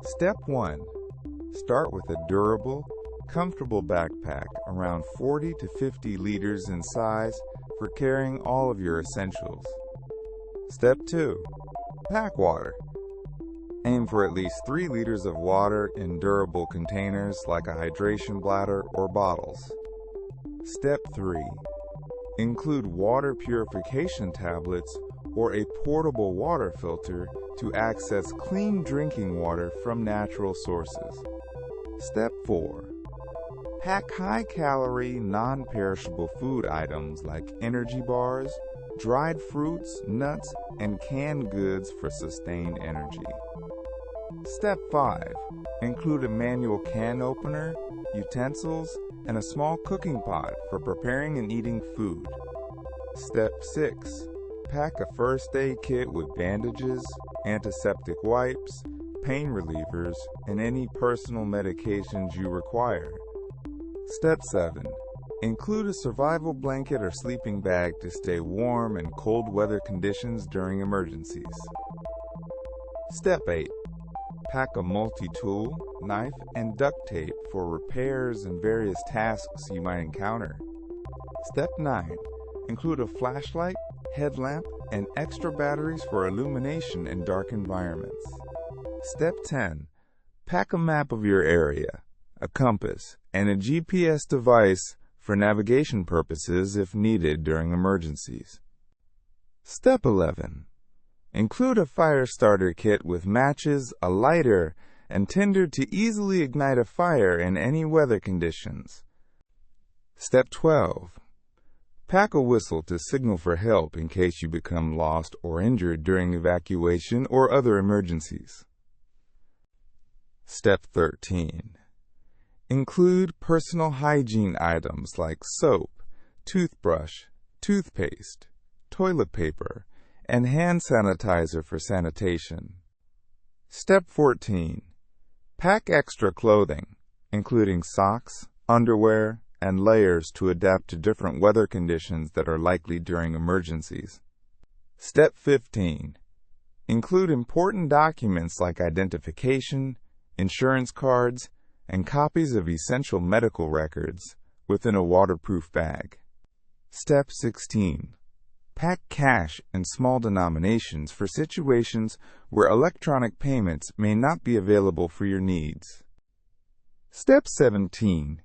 Step 1. Start with a durable, comfortable backpack around 40 to 50 liters in size for carrying all of your essentials. Step 2. Pack water. Aim for at least 3 liters of water in durable containers like a hydration bladder or bottles. Step 3. Include water purification tablets or a portable water filter to access clean drinking water from natural sources. Step 4. Pack high-calorie, non-perishable food items like energy bars, dried fruits, nuts, and canned goods for sustained energy. Step 5. Include a manual can opener, utensils, and a small cooking pot for preparing and eating food. Step 6. Pack a first aid kit with bandages, antiseptic wipes, pain relievers, and any personal medications you require. Step 7. Include a survival blanket or sleeping bag to stay warm in cold weather conditions during emergencies. Step 8. Pack a multi-tool, knife, and duct tape for repairs and various tasks you might encounter. Step 9. Include a flashlight, headlamp, and extra batteries for illumination in dark environments. Step 10. Pack a map of your area, a compass, and a GPS device for navigation purposes if needed during emergencies. Step 11. Include a fire starter kit with matches, a lighter, and tinder to easily ignite a fire in any weather conditions. Step 12. Pack a whistle to signal for help in case you become lost or injured during evacuation or other emergencies. Step 13. Include personal hygiene items like soap, toothbrush, toothpaste, toilet paper, and hand sanitizer for sanitation. Step 14. Pack extra clothing, including socks, underwear, and layers to adapt to different weather conditions that are likely during emergencies. Step 15. Include important documents like identification, insurance cards, and copies of essential medical records within a waterproof bag. Step 16. Pack cash in small denominations for situations where electronic payments may not be available for your needs. Step 17.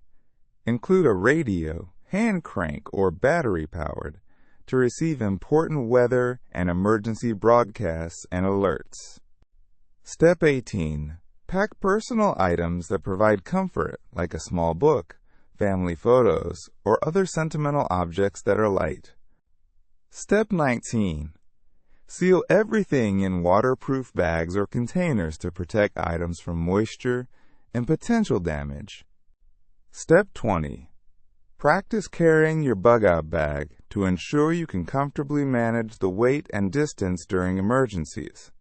Include a radio, hand crank, or battery-powered to receive important weather and emergency broadcasts and alerts. Step 18. Pack personal items that provide comfort, like a small book, family photos, or other sentimental objects that are light. Step 19. Seal everything in waterproof bags or containers to protect items from moisture and potential damage. Step 20. Practice carrying your bug-out bag to ensure you can comfortably manage the weight and distance during emergencies.